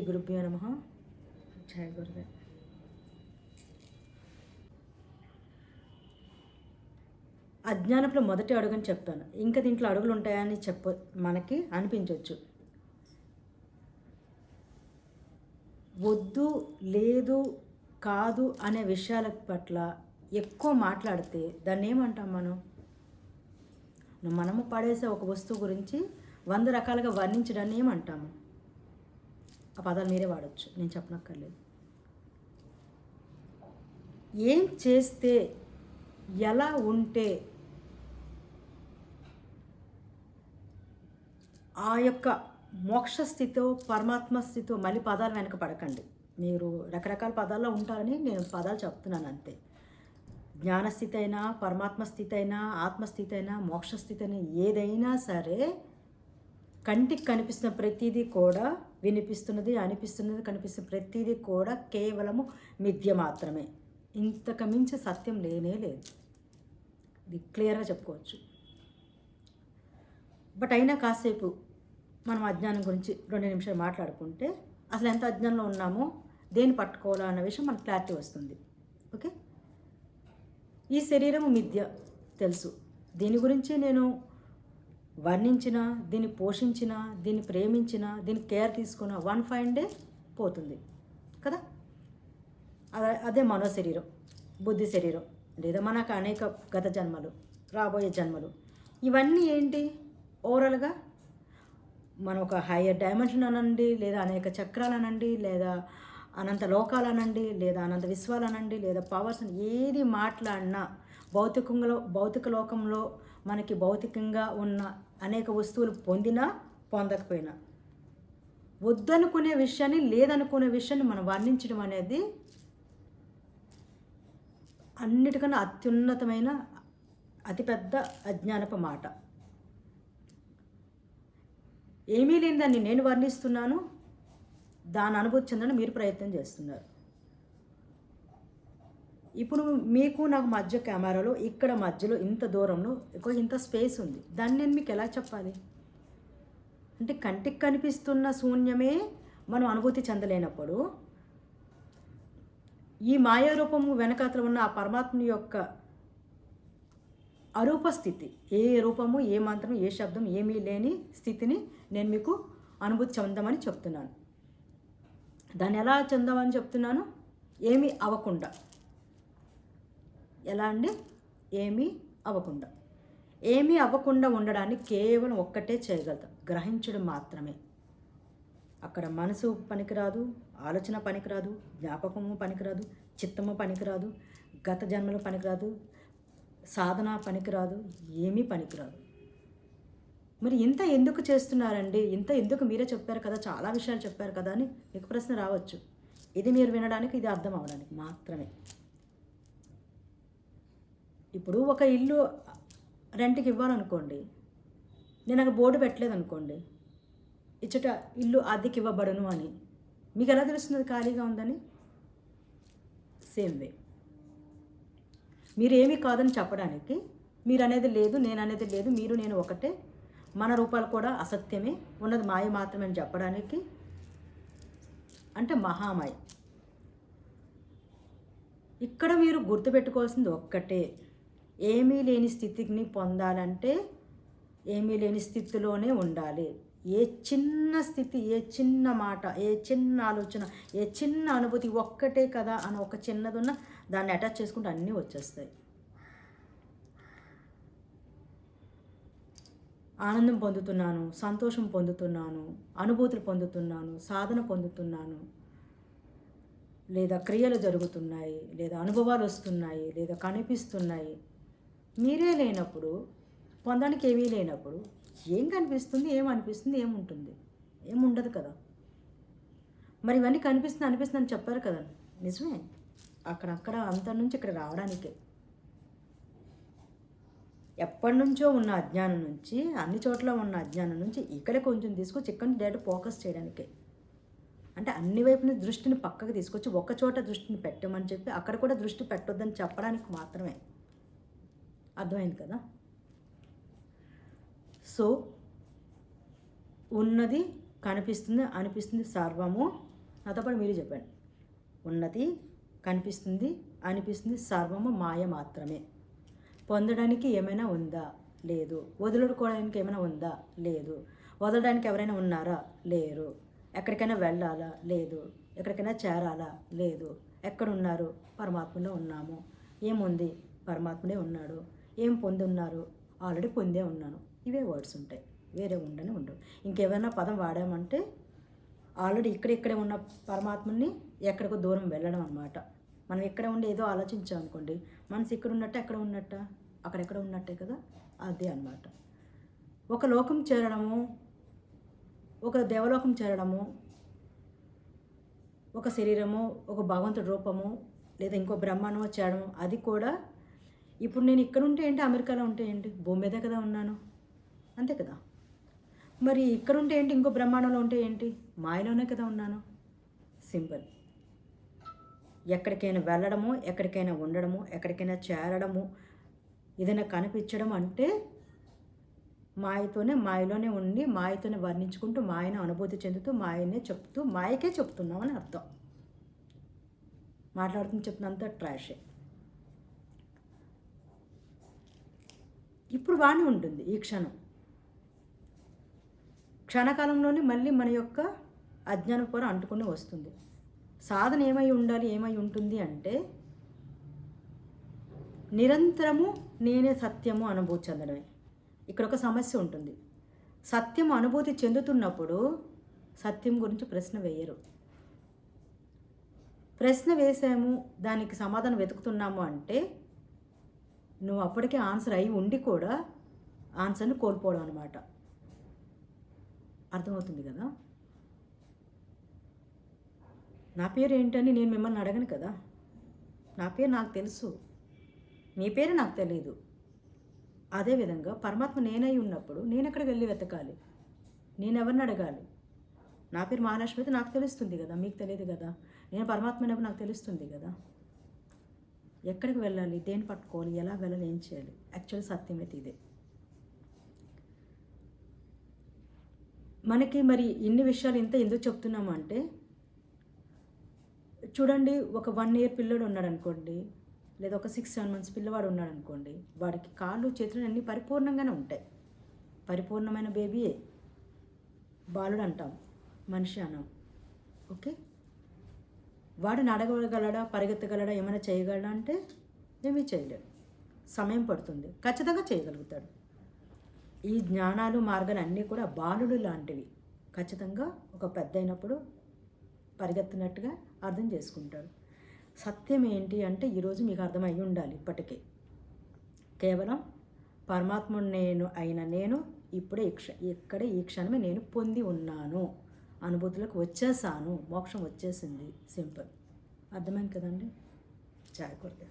గురుభ్యో నమః. జయ గురుదేవ్. అజ్ఞానంలో మొదటి అడుగుని చెప్తాను. ఇంకా దీంట్లో అడుగులు ఉంటాయని మనకి అనిపించవచ్చు. వద్దు, లేదు, కాదు అనే విషయాల పట్ల ఎక్కువ మాట్లాడితే దాన్ని ఏమంటాం మనము పడేసే ఒక వస్తువు గురించి 100 రకాలుగా వర్ణించడాన్ని ఏమంటాము? ఆ పదాలు మీరే వాడచ్చు, నేను చెప్పనక్కర్లేదు. ఏం చేస్తే, ఎలా ఉంటే ఆ యొక్క మోక్ష స్థితితో పరమాత్మ స్థితితో మళ్ళీ పదాలు వెనక పడకండి. మీరు రకరకాల పదాల్లో ఉంటారని నేను పదాలు చెప్తున్నాను అంతే. జ్ఞానస్థితి అయినా, పరమాత్మ స్థితి అయినా, ఆత్మస్థితి అయినా, మోక్ష స్థితి అయినా, ఏదైనా సరే కంటికి కనిపిస్తున్న ప్రతిదీ కూడా, వినిపిస్తున్నది, అనిపిస్తున్నది, కనిపిస్తున్న ప్రతిదీ కూడా కేవలము మిథ్య మాత్రమే. ఇంతకు మించి సత్యం లేనే లేదు. ఇది క్లియర్గా చెప్పుకోవచ్చు. బట్ అయినా కాసేపు మనం అజ్ఞానం గురించి 2 నిమిషాలు మాట్లాడుకుంటే అసలు ఎంత అజ్ఞానంలో ఉన్నామో, దేన్ని పట్టుకోవాలో అన్న విషయం మనకు క్లారిటీ వస్తుంది. ఓకే, ఈ శరీరము మిథ్య తెలుసు. దీని గురించి నేను వర్ణించిన, దీన్ని పోషించిన, దీన్ని ప్రేమించిన, దీన్ని కేర్ తీసుకున్న 1 ఫైన్ డే పోతుంది కదా. అదే మనో శరీరం, బుద్ధి శరీరం, లేదా మనకు అనేక గత జన్మలు, రాబోయే జన్మలు. ఇవన్నీ ఏంటి? ఓవరాల్గా మనం ఒక హయ్యర్ డైమెన్షన్ అనండి, లేదా అనేక చక్రాలు అనండి, లేదా అనంత లోకాలు అనండి, లేదా అనంత విశ్వాలు అనండి, లేదా పవర్స్ అని ఏది మాట్లాడినా భౌతిక లోకంలో మనకి భౌతికంగా ఉన్న అనేక వస్తువులు పొందినా పొందకపోయినా వద్దనుకునే విషయాన్ని, లేదనుకునే విషయాన్ని మనం వర్ణించడం అనేది అన్నిటికన్నా అత్యున్నతమైన అతిపెద్ద అజ్ఞానపు మాట. ఏమీ లేని దాన్ని నేను వర్ణిస్తున్నాను, దాని అనుభూతి చెందని మీరు ప్రయత్నం చేస్తున్నారు. ఇప్పుడు మీకు నాకు మధ్య కెమెరాలో ఇక్కడ మధ్యలో ఇంత దూరంలో ఇంత స్పేస్ ఉంది. దాన్ని నేను మీకు ఎలా చెప్పాలి? అంటే కంటికి కనిపిస్తున్న శూన్యమే మనం అనుభూతి చెందలేనప్పుడు ఈ మాయారూపము వెనకాతల ఉన్న ఆ పరమాత్మ యొక్క అరూప స్థితి, ఏ రూపము, ఏ మంత్రం, ఏ శబ్దం ఏమీ లేని స్థితిని నేను మీకు అనుభూతి చెందామని చెప్తున్నాను. దాన్ని ఎలా చెందామని చెప్తున్నాను? ఏమీ అవ్వకుండా. ఎలా అండి? ఏమీ అవ్వకుండా. ఏమీ అవ్వకుండా ఉండడానికి కేవలం ఒక్కటే చేయగలుగుతాం, గ్రహించడం మాత్రమే. అక్కడ మనసు పనికిరాదు, ఆలోచన పనికిరాదు, జ్ఞాపకము పనికిరాదు, చిత్తము పనికిరాదు, గత జన్మలు పనికిరాదు, సాధన పనికిరాదు, ఏమీ పనికిరాదు. మరి ఇంత ఎందుకు చేస్తున్నారండి? ఇంత ఎందుకు? మీరే చెప్పారు కదా, చాలా విషయాలు చెప్పారు కదా అని మీకు ప్రశ్న రావచ్చు. ఇది మీరు వినడానికి, ఇది అర్థం అవ్వడానికి మాత్రమే. ఇప్పుడు ఒక ఇల్లు రెంట్కి ఇవ్వాలనుకోండి, నేను అక్కడ బోర్డు పెట్టలేదు అనుకోండి, ఇచ్చట ఇల్లు అద్దెకి ఇవ్వబడును అని, మీకు ఎలా తెలుస్తుంది ఖాళీగా ఉందని? సేమ్ వే మీరు ఏమీ కాదని చెప్పడానికి, మీరు అనేది లేదు, నేను అనేది లేదు, మీరు నేను ఒకటే, మన రూపాలు కూడా అసత్యమే, ఉన్నది మాయ మాత్రమే అని చెప్పడానికి, అంటే మహామాయ. ఇక్కడ మీరు గుర్తుపెట్టుకోవాల్సింది ఒక్కటే, ఏమీ లేని స్థితిని పొందాలంటే ఏమీ లేని స్థితిలోనే ఉండాలి. ఏ చిన్న స్థితి, ఏ చిన్న మాట, ఏ చిన్న ఆలోచన, ఏ చిన్న అనుభూతి ఒక్కటే కదా అని ఒక చిన్నది ఉన్న దాన్ని అటాచ్ చేసుకుంటే అన్నీ వచ్చేస్తాయి. ఆనందం పొందుతున్నాను, సంతోషం పొందుతున్నాను, అనుభూతులు పొందుతున్నాను, సాధన పొందుతున్నాను, లేదా క్రియలు జరుగుతున్నాయి, లేదా అనుభవాలు వస్తున్నాయి, లేదా కనిపిస్తున్నాయి. మీరే లేనప్పుడు, పొందడానికి ఏమీ లేనప్పుడు ఏం కనిపిస్తుంది, ఏమనిపిస్తుంది, ఏముంటుంది? ఏముండదు కదా. మరి ఇవన్నీ కనిపిస్తుంది, అనిపిస్తుంది అని చెప్పారు కదా, నిజమే. అక్కడక్కడ అంత నుంచి ఇక్కడ రావడానికే, ఎప్పటి నుంచో ఉన్న అజ్ఞానం నుంచి, అన్ని చోట్ల ఉన్న అజ్ఞానం నుంచి ఇక్కడే కొంచెం తీసుకొచ్చి ఇక్కడ డైరెక్ట్ ఫోకస్ చేయడానికే. అంటే అన్ని వైపున దృష్టిని పక్కకు తీసుకొచ్చి ఒక్క చోట దృష్టిని పెట్టమని చెప్పి అక్కడ కూడా దృష్టి పెట్టొద్దని చెప్పడానికి మాత్రమే. అర్థమైంది కదా. సో ఉన్నది కనిపిస్తుంది, అనిపిస్తుంది సర్వము. నాతో పాటు మీరు చెప్పండి. ఉన్నది, కనిపిస్తుంది, అనిపిస్తుంది సర్వము మాయ మాత్రమే. పొందడానికి ఏమైనా ఉందా? లేదు. వదులుకోవడానికి ఏమైనా ఉందా? లేదు. వదలడానికి ఎవరైనా ఉన్నారా? లేరు. ఎక్కడికైనా వెళ్ళాలా? లేదు. ఎక్కడికైనా చేరాలా? లేదు. ఎక్కడున్నారు? పరమాత్మలో ఉన్నాము. ఏముంది? పరమాత్మనే ఉన్నాడు. ఏం పొంది ఉన్నారు? ఆల్రెడీ పొందే ఉన్నాను. ఇవే వర్డ్స్ ఉంటాయి, వేరే ఉండవు. ఇంకేమైనా పదం వాడామంటే ఆల్రెడీ ఇక్కడే ఉన్న పరమాత్మని ఎక్కడికో దూరం వెళ్ళడం అనమాట. మనం ఇక్కడ ఉండి ఏదో ఆలోచించాం అనుకోండి, మనసు ఇక్కడ ఉన్నట్ట ఎక్కడ ఉన్నట్ట? అక్కడెక్కడ ఉన్నట్టే కదా. అదే అనమాట. ఒక లోకం చేరడము, ఒక దేవలోకం చేరడము, ఒక శరీరము, ఒక భగవంతుడి రూపము, లేదా ఇంకో బ్రహ్మాండమో చేరడము, అది కూడా ఇప్పుడు నేను ఇక్కడ ఉంటే ఏంటి, అమెరికాలో ఉంటే ఏంటి, భూమి మీదే కదా ఉన్నాను, అంతే కదా. మరి ఇక్కడ ఉంటే ఏంటి, ఇంకో బ్రహ్మాండంలో ఉంటే ఏంటి, మాయలోనే కదా ఉన్నాను. సింపుల్. ఎక్కడికైనా వెళ్ళడము, ఎక్కడికైనా ఉండడము, ఎక్కడికైనా చేరడము, ఏదైనా కనిపించడం అంటే మాయలోనే ఉండి మాయతోనే వర్ణించుకుంటూ మాయను అనుభూతి చెందుతూ మాయనే చెప్తూ మాయకే చెప్తున్నామని అర్థం. మాట్లాడుతూ చెప్తున్నంత ట్రాషే. ఇప్పుడు బాగానే ఉంటుంది. ఈ క్షణకాలంలోనే మళ్ళీ మన యొక్క అజ్ఞాన పొర అంటుకుని వస్తుంది. సాధన ఏమై ఉండాలి, ఏమై ఉంటుంది అంటే నిరంతరము నేనే సత్యము అనుభూతి చెందడమే. ఇక్కడ ఒక సమస్య ఉంటుంది. సత్యం అనుభూతి చెందుతున్నప్పుడు సత్యం గురించి ప్రశ్న వేయరు. ప్రశ్న వేసాము, దానికి సమాధానం వెతుకుతున్నాము అంటే నువ్వు అప్పటికే ఆన్సర్ అయి ఉండి కూడా ఆన్సర్ని కోల్పోవడం అనమాట. అర్థమవుతుంది కదా. నా పేరు ఏంటని నేను మిమ్మల్ని అడగను కదా. నా పేరు నాకు తెలుసు, మీ పేరు నాకు తెలియదు. అదేవిధంగా పరమాత్మ నేనై ఉన్నప్పుడు నేను ఎక్కడికి వెళ్ళి వెతకాలి, నేను ఎవరిని అడగాలి? నా పేరు మహాలక్ష్మి అయితే నాకు తెలుస్తుంది కదా, మీకు తెలియదు కదా. నేను పరమాత్మ అయినప్పుడు నాకు తెలుస్తుంది కదా. ఎక్కడికి వెళ్ళాలి, దేన్ని పట్టుకోవాలి, ఎలా వెళ్ళాలి, ఏం చేయాలి? యాక్చువల్ సత్యం అయితే ఇదే. మనకి మరి ఇన్ని విషయాలు ఎందుకు చెప్తున్నాము అంటే, చూడండి, ఒక 1 year పిల్లడు ఉన్నాడు అనుకోండి, లేదా ఒక 6-7 months పిల్లవాడు ఉన్నాడు అనుకోండి, వాడికి కాళ్ళు చేతులు అన్నీ పరిపూర్ణంగానే ఉంటాయి. పరిపూర్ణమైన బేబీయే బాలుడు అంటాం, మనిషి అన్నాం. ఓకే, వాడు నడగగలడా, పరిగెత్తగలడా, ఏమైనా చేయగలడా అంటే ఏమీ చేయలేడు. సమయం పడుతుంది, ఖచ్చితంగా చేయగలుగుతాడు. ఈ జ్ఞానాలు మార్గాలు అన్నీ కూడా బాలుడు లాంటివి. ఖచ్చితంగా ఒక పెద్ద అయినప్పుడు పరిగెత్తినట్టుగా అర్థం చేసుకుంటాడు. సత్యం ఏంటి అంటే ఈరోజు మీకు అర్థమై ఉండాలి ఇప్పటికే. కేవలం పరమాత్ముడు నేను ఇప్పుడే ఇక్కడే ఈ క్షణమే నేను పొంది ఉన్నాను, అనుభూతులకు వచ్చేసాను, మోక్షం వచ్చేసింది. సింపుల్. అర్థమైంది కదండి. జాగ్రత్త.